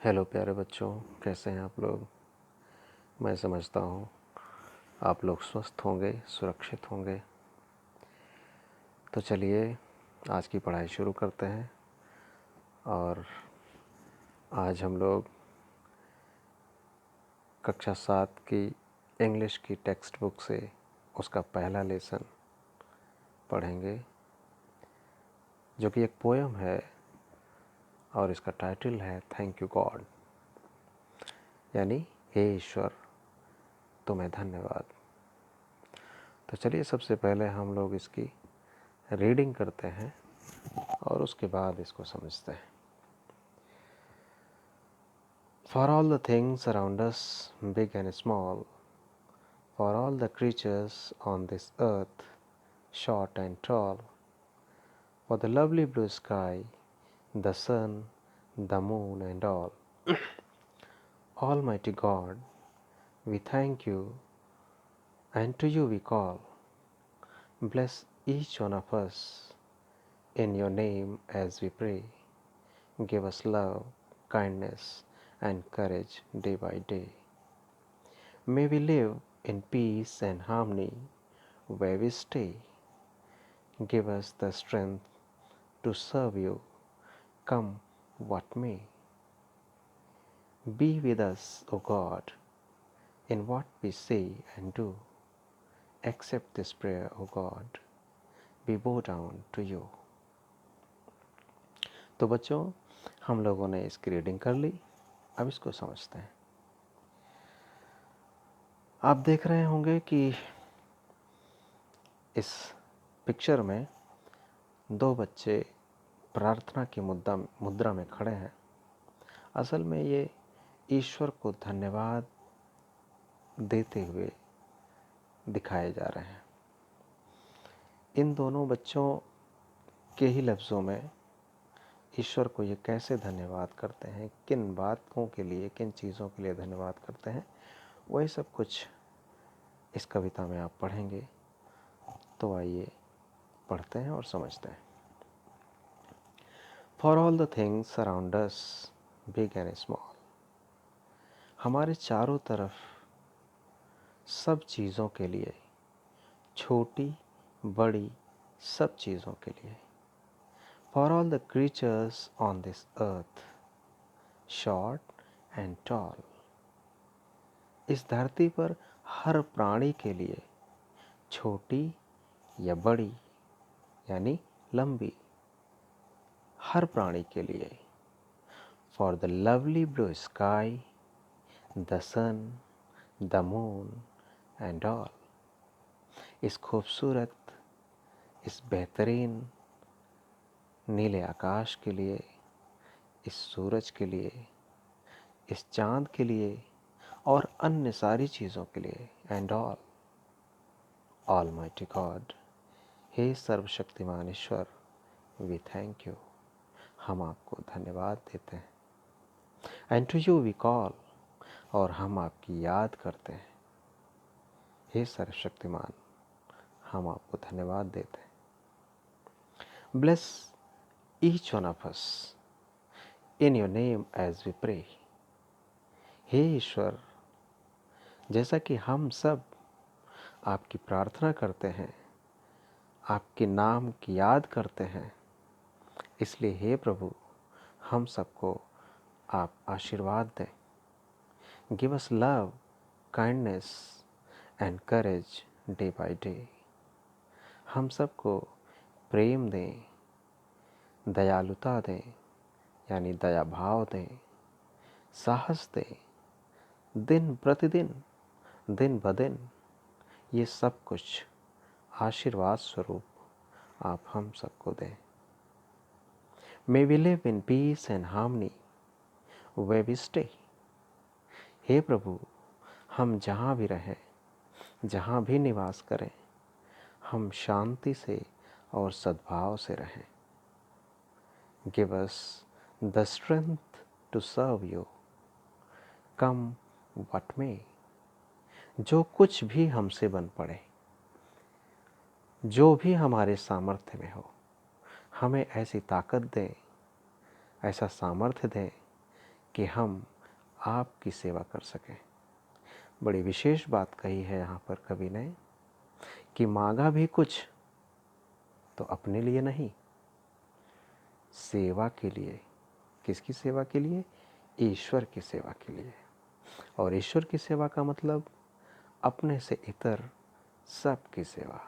Hello प्यारे बच्चों, कैसे हैं आप लोग। मैं समझता हूँ आप लोग स्वस्थ होंगे, सुरक्षित होंगे। तो चलिए आज की पढ़ाई शुरू करते हैं। और आज हम लोग कक्षा 7 की इंग्लिश की टेक्स्ट बुक से उसका पहला लेसन पढ़ेंगे, जो कि एक पोयम है और इसका टाइटल है थैंक यू गॉड, यानी हे ईश्वर तुम्हें धन्यवाद। तो चलिए सबसे पहले हम लोग इसकी रीडिंग करते हैं और उसके बाद इसको समझते हैं। For all the things around us, big and small, for all the creatures on this earth, short and tall, for the lovely blue sky, the sun, the moon and all, Almighty God, we thank you and to you we call. Bless each one of us in your name as we pray. Give us love, kindness and courage day by day. May we live in peace and harmony where we stay. Give us the strength to serve you, come what may. Be with us, O God, in what we say and do. Accept this prayer, O God. We bow down to you. तो बच्चों, हम लोगों ने इसकी reading कर ली। अब इसको समझते हैं। आप देख रहे होंगे कि इस पिक्चर में दो बच्चे प्रार्थना की मुद्रा में खड़े हैं। असल में ये ईश्वर को धन्यवाद देते हुए दिखाए जा रहे हैं। इन दोनों बच्चों के ही लफ्ज़ों में ईश्वर को ये कैसे धन्यवाद करते हैं, किन बातों के लिए, किन चीज़ों के लिए धन्यवाद करते हैं, वही सब कुछ इस कविता में आप पढ़ेंगे। तो आइए पढ़ते हैं और समझते हैं। For all the things around us, big and small, हमारे चारों तरफ सब चीज़ों के लिए, छोटी बड़ी सब चीज़ों के लिए। For all the creatures on this earth, short and tall, इस धरती पर हर प्राणी के लिए, छोटी या बड़ी यानी लंबी, हर प्राणी के लिए। For the lovely blue sky, the sun, the moon and all, इस खूबसूरत, इस बेहतरीन नीले आकाश के लिए, इस सूरज के लिए, इस चाँद के लिए और अन्य सारी चीज़ों के लिए। एंड ऑल, ऑलमाइटी गॉड, हे सर्वशक्तिमान ईश्वर, वी थैंक यू, हम आपको धन्यवाद देते हैं। And to you we call, और हम आपकी याद करते हैं। हे सर्वशक्तिमान, हम आपको धन्यवाद देते हैं। Bless each one of us in your name as we pray. हे ईश्वर, जैसा कि हम सब आपकी प्रार्थना करते हैं, आपके नाम की याद करते हैं, इसलिए हे प्रभु, हम सबको आप आशीर्वाद दें। Give us love, kindness and courage day by day. हम सबको प्रेम दें, दयालुता दें यानी दया भाव दें, साहस दें, दिन प्रतिदिन, दिन ब दिन, ये सब कुछ आशीर्वाद स्वरूप आप हम सबको दें। May we live in peace and harmony where we stay. हे प्रभु, हम जहाँ भी रहें, जहाँ भी निवास करें, हम शांति से और सद्भाव से रहें। Give us the strength to serve you, come what may. जो कुछ भी हमसे बन पड़े, जो भी हमारे सामर्थ्य में हो, हमें ऐसी ताकत दें, ऐसा सामर्थ्य दें कि हम आपकी सेवा कर सकें। बड़ी विशेष बात कही है यहाँ पर कवि ने कि मांगा भी कुछ तो अपने लिए नहीं, सेवा के लिए। किसकी सेवा के लिए? ईश्वर की सेवा के लिए। और ईश्वर की सेवा का मतलब अपने से इतर सब की सेवा।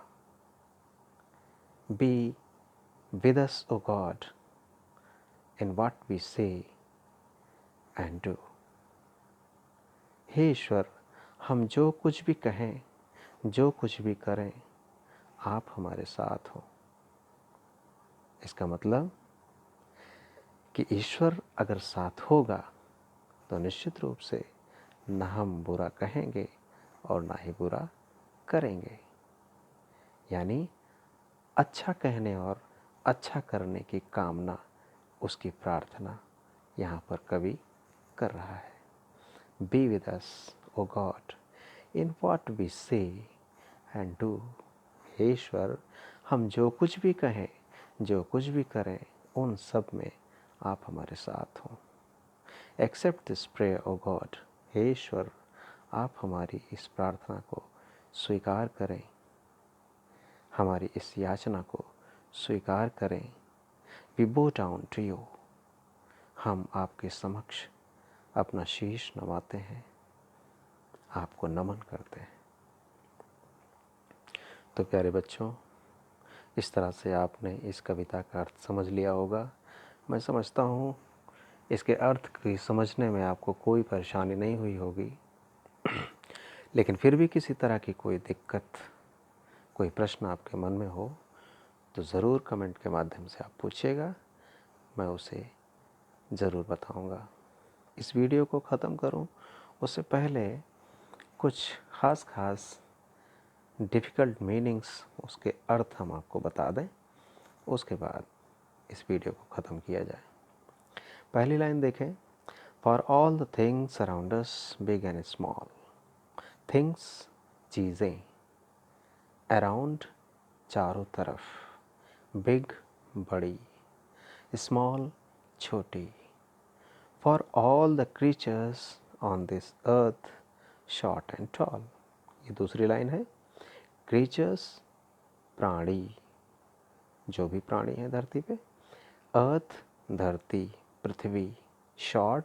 Be with us, O God, in what we say and do. हे ईश्वर, हम जो कुछ भी कहें, जो कुछ भी करें, आप हमारे साथ हो। इसका मतलब कि ईश्वर अगर साथ होगा तो निश्चित रूप से न हम बुरा कहेंगे और ना ही बुरा करेंगे। यानी अच्छा कहने और अच्छा करने की कामना, उसकी प्रार्थना यहाँ पर कवि कर रहा है। Be with us O God in what we say and do. हे ईश्वर, हम जो कुछ भी कहें, जो कुछ भी करें, उन सब में आप हमारे साथ हों। Accept this prayer O God. हे ईश्वर, आप हमारी इस प्रार्थना को स्वीकार करें, हमारी इस याचना को स्वीकार करें। वी बो डाउन टू यू। हम आपके समक्ष अपना शीश नवाते हैं, आपको नमन करते हैं। तो प्यारे बच्चों, इस तरह से आपने इस कविता का अर्थ समझ लिया होगा। मैं समझता हूँ इसके अर्थ की समझने में आपको कोई परेशानी नहीं हुई होगी। लेकिन फिर भी किसी तरह की कोई दिक्कत, कोई प्रश्न आपके मन में हो तो ज़रूर कमेंट के माध्यम से आप पूछिएगा, मैं उसे ज़रूर बताऊंगा। इस वीडियो को ख़त्म करूं उससे पहले कुछ ख़ास डिफ़िकल्ट मीनिंग्स, उसके अर्थ हम आपको बता दें, उसके बाद इस वीडियो को ख़त्म किया जाए। पहली लाइन देखें। For all the things around us big and small. Things चीज़ें, अराउंड चारों तरफ, बिग बड़ी, स्मॉल छोटी। For all the creatures on this earth short and tall. ये दूसरी लाइन है। क्रीचर्स प्राणी, जो भी प्राणी हैं धरती पे, अर्थ धरती पृथ्वी, शॉर्ट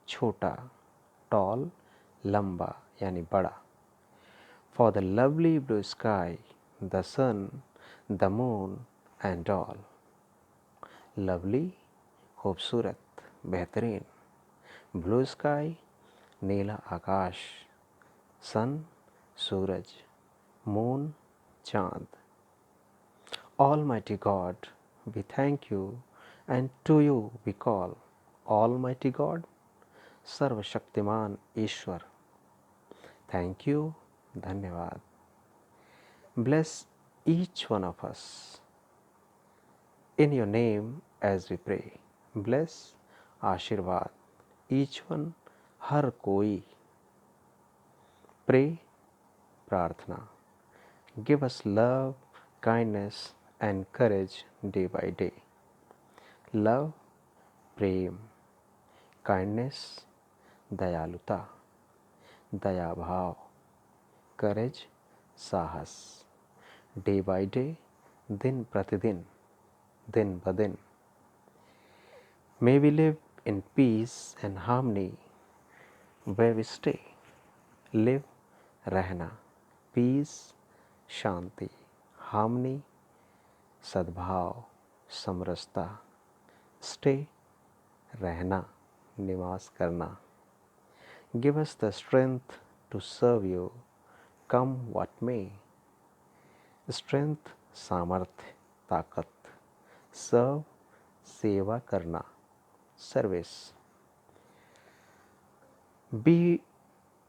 छोटा, टॉल लंबा यानी बड़ा। For the lovely blue sky, the sun, the moon and all. Lovely खूबसूरत, बेहतरीन, ब्लू स्काई नीला आकाश, सन सूरज, मून चाँद। Almighty God, we thank you, and to you we call. Almighty God, सर्वशक्तिमान ईश्वर, थैंक यू, धन्यवाद। Bless each one of us in your name as we pray. Bless, आशीर्वाद, each one, हर कोई, pray, प्रार्थना, give us love, kindness and courage day by day. Love, Prem, kindness, दयालुता, दया भाव, करेज, साहस, day by day, दिन प्रतिदिन, दिन ब दिन। May we live in peace and harmony where we stay. Live, रहना, peace, शांति, harmony, सद्भाव, समरसता, stay, रहना, निवास करना। Give us the strength to serve you, come what may. Strength, सामर्थ्य, ताकत, serve, सेवा करना, service. Be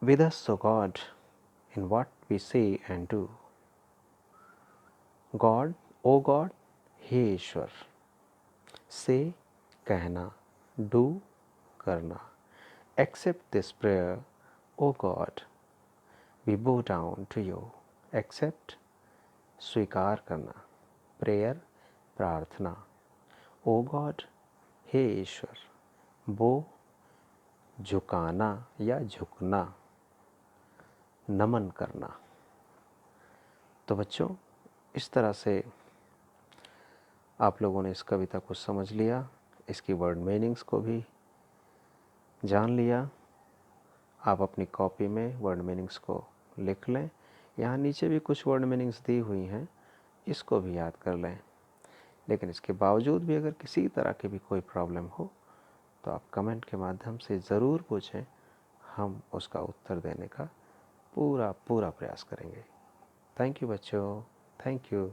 with us, O God, in what we say and do. God, O God, hey Ishwar, say कहना, do करना। Accept this prayer, O God, we bow down to you. Accept, स्वीकार करना, prayer, प्रार्थना, O God, हे ईश्वर, bow, झुकाना या झुकना, नमन करना। तो बच्चों, इस तरह से आप लोगों ने इस कविता को समझ लिया, इसकी वर्ड मीनिंग्स को भी जान लिया। आप अपनी कॉपी में वर्ड मीनिंग्स को लिख लें। यहाँ नीचे भी कुछ वर्ड मीनिंग्स दी हुई हैं, इसको भी याद कर लें। लेकिन इसके बावजूद भी अगर किसी तरह की भी कोई प्रॉब्लम हो तो आप कमेंट के माध्यम से ज़रूर पूछें, हम उसका उत्तर देने का पूरा प्रयास करेंगे। थैंक यू बच्चों, थैंक यू।